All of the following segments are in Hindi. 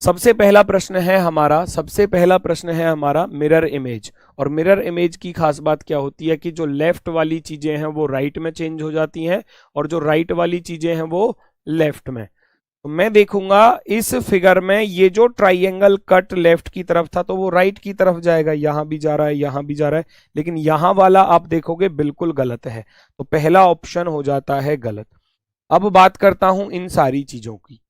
सबसे पहला प्रश्न है हमारा मिरर इमेज। और मिरर इमेज की खास बात क्या होती है कि जो लेफ्ट वाली चीजें हैं वो राइट में चेंज हो जाती हैं और जो राइट वाली चीजें हैं वो लेफ्ट में। तो मैं देखूंगा इस फिगर में ये जो ट्राइंगल कट लेफ्ट की तरफ था तो वो राइट की तरफ जाएगा, यहां भी जा रहा है, यहां भी जा रहा है, लेकिन यहां वाला आप देखोगे बिल्कुल गलत है, तो पहला ऑप्शन हो जाता है गलत। अब बात करता हूं इन सारी चीजों की।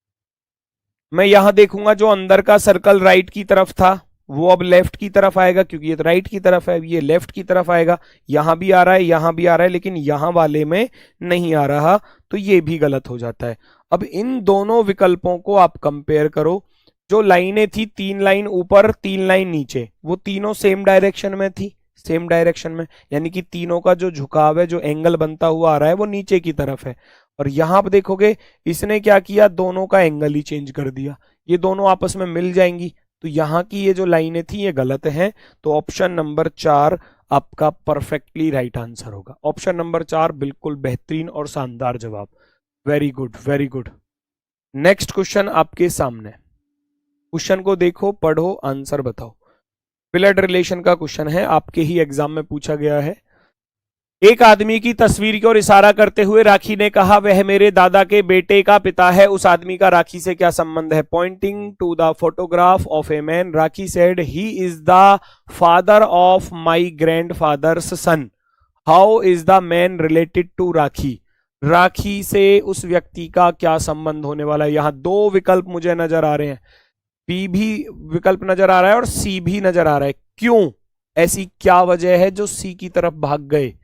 मैं यहां देखूंगा जो अंदर का सर्कल राइट की तरफ था वो अब लेफ्ट की तरफ आएगा, क्योंकि ये तो राइट की तरफ है, ये लेफ्ट की तरफ आएगा। यहां भी आ रहा है, यहां भी आ रहा है, लेकिन यहां वाले में नहीं आ रहा, तो ये भी गलत हो जाता है। अब इन दोनों विकल्पों को आप कंपेयर करो। जो लाइनें थी, 3 लाइन ऊपर 3 लाइन नीचे, वो तीनों सेम डायरेक्शन में थी, सेम डायरेक्शन में, यानी कि तीनों का जो झुकाव है, जो एंगल बनता हुआ आ रहा है वो नीचे की तरफ है। और यहां आप देखोगे इसने क्या किया, दोनों का एंगल ही चेंज कर दिया, ये दोनों आपस में मिल जाएंगी, तो यहां की ये जो लाइनें थी ये गलत हैं। तो ऑप्शन नंबर 4 आपका परफेक्टली राइट आंसर होगा। ऑप्शन नंबर 4 बिल्कुल बेहतरीन और शानदार जवाब। Very good, very good. Next question आपके सामने, क्वेश्चन को देखो, पढ़ो, आंसर बताओ। ब्लड रिलेशन का क्वेश्चन है, आपके ही एग्जाम में पूछा गया है। एक आदमी की तस्वीर की ओर इशारा करते हुए राखी ने कहा, वह मेरे दादा के बेटे का पिता है। उस आदमी का राखी से क्या संबंध है? Pointing to the photograph of a man, Rakhi said, he is the father of my grandfather's son. How is the man related to Rakhi? Rakhi से उस व्यक्ति का क्या संबंध होने वाला है? यहां 2 विकल्प मुझे नजर आ रहे हैं, बी भी विकल्प नजर आ रहा है और सी भी नजर आ रहा है। क्यों? ऐसी क्या वजह है जो सी की तरफ भाग गए?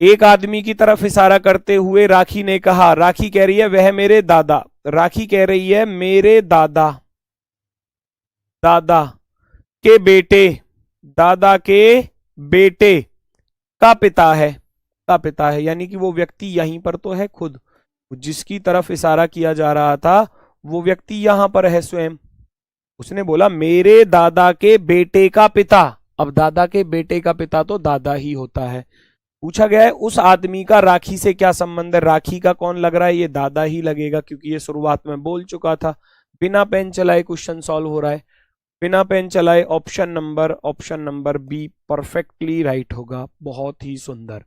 एक आदमी की तरफ इशारा करते हुए राखी ने कहा, राखी कह रही है वह मेरे दादा, राखी कह रही है मेरे दादा के बेटे, दादा के बेटे का पिता है, यानी कि वो व्यक्ति यहीं पर तो है खुद, जिसकी तरफ इशारा किया जा रहा था वो व्यक्ति यहां पर है स्वयं। उसने बोला मेरे दादा के बेटे का पिता। अब दादा के बेटे का पिता तो दादा ही होता है। पूछा गया है उस आदमी का राखी से क्या संबंध है? राखी का कौन लग रहा है? ये दादा ही लगेगा, क्योंकि ये शुरुआत में बोल चुका था। बिना पेन चलाए क्वेश्चन सॉल्व हो रहा है, बिना पेन चलाए। Option number be perfectly right होगा। बहुत ही सुंदर।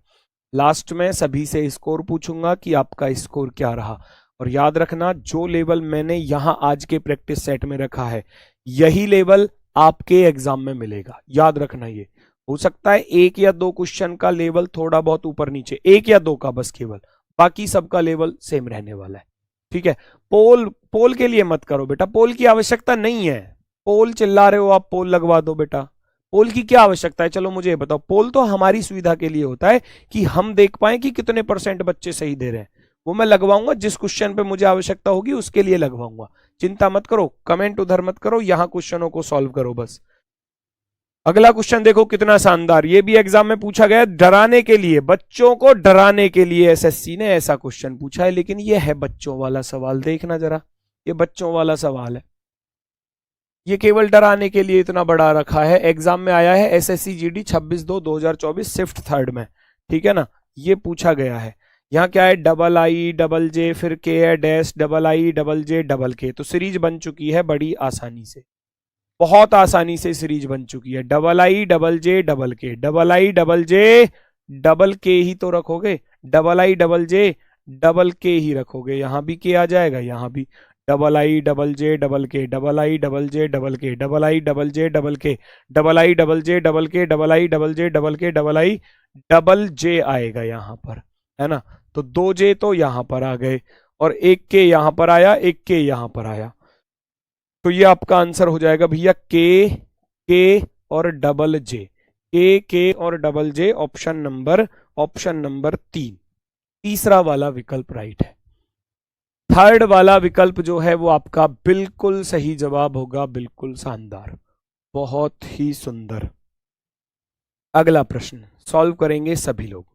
लास्ट में सभी से स्कोर पूछूंगा कि आपका स्कोर क्या रहा। और याद रखना, जो लेवल मैंने यहां आज के प्रैक्टिस सेट में रखा है यही लेवल आपके एग्जाम में मिलेगा। याद रखना, ये हो सकता है 1 या 2 क्वेश्चन का लेवल थोड़ा बहुत ऊपर नीचे, 1 या 2 का बस केवल, बाकी सबका लेवल सेम रहने वाला है। ठीक है। पोल के लिए मत करो बेटा, पोल की आवश्यकता नहीं है। पोल चिल्ला रहे हो आप, पोल लगवा दो बेटा, पोल की क्या आवश्यकता है? चलो मुझे बताओ। पोल तो हमारी सुविधा के लिए होता है कि हम देख पाए कि कितने % बच्चे सही दे रहे हैं। वो मैं लगवाऊंगा जिस क्वेश्चन पे मुझे आवश्यकता होगी उसके लिए लगवाऊंगा। चिंता मत करो, कमेंट उधर मत करो, यहां क्वेश्चनों को सॉल्व करो बस। अगला क्वेश्चन देखो कितना शानदार, ये भी एग्जाम में पूछा गया, डराने के लिए, बच्चों को डराने के लिए एसएससी ने ऐसा क्वेश्चन पूछा है। लेकिन ये है बच्चों वाला सवाल, देखना जरा, ये बच्चों वाला सवाल है, ये केवल डराने के लिए इतना बड़ा रखा है। एग्जाम में आया है एसएससी जीडी 26/2/2024 शिफ्ट 3rd में, ठीक है ना। ये पूछा गया है। यहाँ क्या है, II, फिर के है डैश, II, तो सीरीज बन चुकी है बड़ी आसानी से, बहुत आसानी से सीरीज बन चुकी है। II, ही तो रखोगे, II, ही रखोगे, यहां भी के आ जाएगा, यहां भी II, आएगा यहां पर, है ना। तो 2 J तो यहां पर आ गए और 1 के यहां पर आया, 1 के यहां पर आया, तो ये आपका आंसर हो जाएगा भैया के और J, के और J। ऑप्शन नंबर 3, तीसरा वाला विकल्प राइट है। 3rd वाला विकल्प जो है वो आपका बिल्कुल सही जवाब होगा। बिल्कुल शानदार, बहुत ही सुंदर। अगला प्रश्न सॉल्व करेंगे सभी लोग,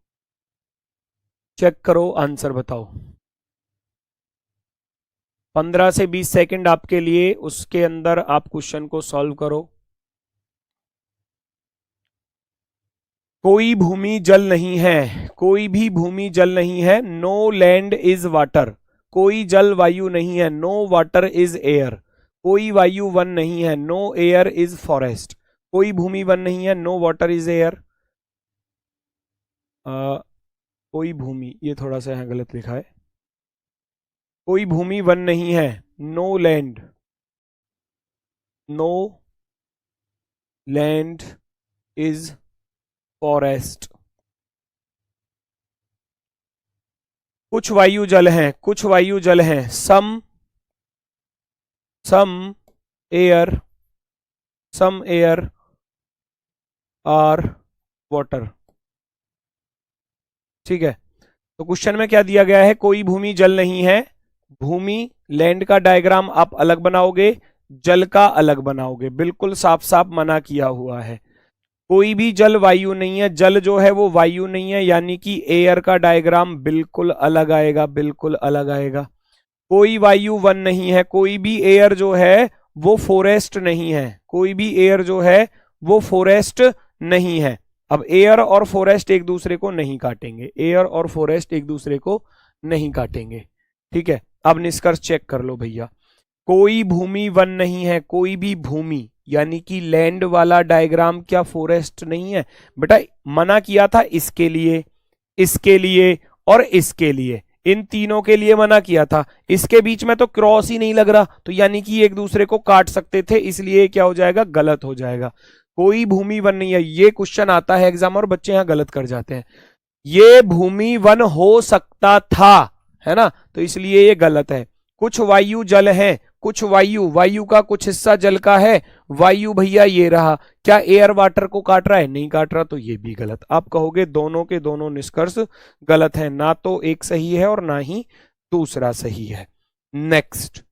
चेक करो, आंसर बताओ। 15 से 20 सेकंड आपके लिए, उसके अंदर आप क्वेश्चन को सॉल्व करो। कोई भूमि जल नहीं है, कोई भी भूमि जल नहीं है। नो लैंड इज वाटर, कोई जल वायु नहीं है। नो वाटर इज एयर, कोई वायु वन नहीं है, नो एयर इज फॉरेस्ट। कोई भूमि वन नहीं है, नो वाटर इज एयर। कोई भूमि, ये थोड़ा सा यहाँ गलत लिखा है, कोई भूमि वन नहीं है, no land, no land is forest. कुछ वायु जल हैं, कुछ वायु जल हैं, सम एयर आर वाटर। ठीक है, तो क्वेश्चन में क्या दिया गया है, कोई भूमि जल नहीं है। भूमि लैंड का डायग्राम आप अलग बनाओगे, जल का अलग बनाओगे, बिल्कुल साफ साफ मना किया हुआ है। कोई भी जल वायु नहीं है, जल जो है वो वायु नहीं है, यानी कि एयर का डायग्राम बिल्कुल अलग आएगा, बिल्कुल अलग आएगा। कोई वायु वन नहीं है, कोई भी एयर जो है वो फॉरेस्ट नहीं है, कोई भी एयर जो है वो फॉरेस्ट नहीं है। अब एयर और फॉरेस्ट एक दूसरे को नहीं काटेंगे, एयर और फॉरेस्ट एक दूसरे को नहीं काटेंगे। ठीक है, अब निष्कर्ष चेक कर लो भैया। कोई भूमि वन नहीं है, कोई भी भूमि यानी कि लैंड वाला डायग्राम क्या फॉरेस्ट नहीं है? बेटा मना किया था इसके लिए, इसके लिए और इसके लिए, इन तीनों के लिए मना किया था। इसके बीच में तो क्रॉस ही नहीं लग रहा, तो यानी कि एक दूसरे को काट सकते थे, इसलिए क्या हो जाएगा, गलत हो जाएगा। कोई भूमि वन नहीं है, ये क्वेश्चन आता है एग्जाम और बच्चे यहां गलत कर जाते हैं। ये भूमि वन हो सकता था, है ना, तो इसलिए ये गलत है। कुछ वायु जल है, कुछ वायु का कुछ हिस्सा जल का है। वायु भैया ये रहा, क्या एयर वाटर को काट रहा है? नहीं काट रहा, तो ये भी गलत। आप कहोगे दोनों के दोनों निष्कर्ष गलत है, ना तो एक सही है और ना ही दूसरा सही है। नेक्स्ट,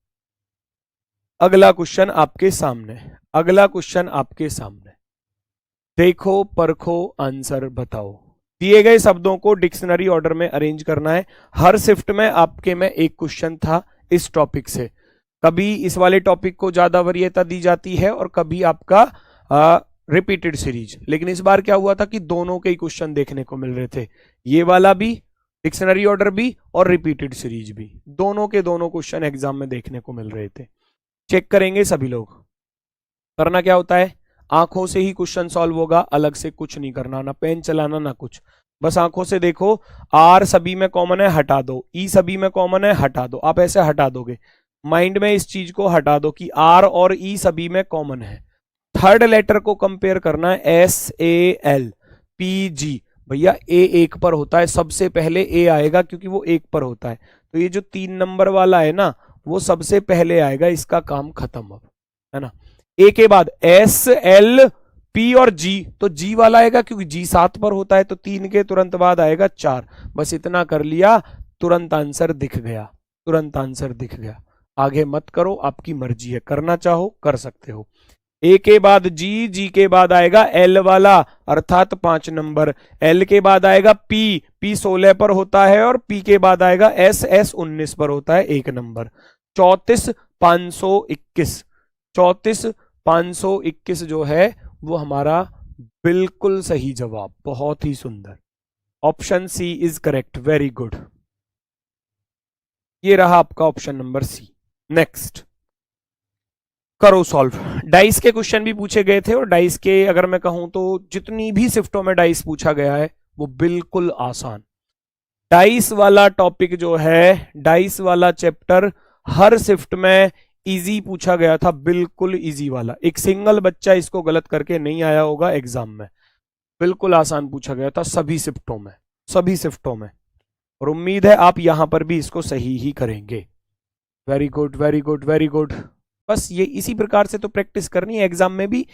अगला क्वेश्चन आपके सामने, अगला क्वेश्चन आपके सामने, देखो परखो आंसर बताओ। दिए गए शब्दों को डिक्शनरी ऑर्डर में अरेंज करना है। हर शिफ्ट में आपके में एक क्वेश्चन था इस टॉपिक से, कभी इस वाले टॉपिक को ज्यादा वरीयता दी जाती है और कभी आपका रिपीटेड सीरीज। लेकिन इस बार क्या हुआ था कि दोनों के ही क्वेश्चन देखने को मिल रहे थे, ये वाला भी, डिक्शनरी ऑर्डर भी और रिपीटेड सीरीज भी, दोनों के दोनों क्वेश्चन एग्जाम में देखने को मिल रहे थे। चेक करेंगे सभी लोग। करना क्या होता है, आंखों से ही क्वेश्चन सॉल्व होगा, अलग से कुछ नहीं करना, ना पेन चलाना ना कुछ, बस आंखों से देखो। आर सभी में कॉमन है, हटा दो। ई सभी में कॉमन है, हटा दो। आप ऐसे हटा दोगे, माइंड में इस चीज को हटा दो कि आर और ई सभी में कॉमन है। थर्ड लेटर को कंपेयर करना है, S A L P G. भैया ए एक पर होता है, सबसे पहले ए आएगा क्योंकि वो एक पर होता है, तो ये जो 3 नंबर वाला है ना वो सबसे पहले आएगा, इसका काम खत्म अब, है ना। ए के बाद एस एल पी और जी, तो जी वाला आएगा क्योंकि जी 7 पर होता है, तो 3 के तुरंत बाद आएगा 4। बस इतना कर लिया, तुरंत आंसर दिख गया, तुरंत आंसर दिख गया। आगे मत करो, आपकी मर्जी है, करना चाहो कर सकते हो। ए के बाद जी, जी के बाद आएगा एल वाला अर्थात 5 नंबर, एल के बाद आएगा पी, पी 16 पर होता है, और पी के बाद आएगा एस, एस 19 पर होता है 1 नंबर। 34,521, 34,521 जो है वो हमारा बिल्कुल सही जवाब, बहुत ही सुंदर। Option C is correct, very good. ये रहा आपका ऑप्शन नंबर सी। नेक्स्ट करो सॉल्व। डाइस के क्वेश्चन भी पूछे गए थे, और डाइस के अगर मैं कहूं तो जितनी भी शिफ्टों में डाइस पूछा गया है वो बिल्कुल आसान। डाइस वाला टॉपिक जो है, डाइस वाला चैप्टर हर शिफ्ट में इजी पूछा गया था, बिल्कुल इजी वाला। एक सिंगल बच्चा इसको गलत करके नहीं आया होगा एग्जाम में, बिल्कुल आसान पूछा गया था सभी शिफ्टों में, सभी शिफ्टों में। और उम्मीद है आप यहां पर भी इसको सही ही करेंगे। Very good, very good, very good. बस ये इसी प्रकार से तो प्रैक्टिस करनी है एग्जाम में भी।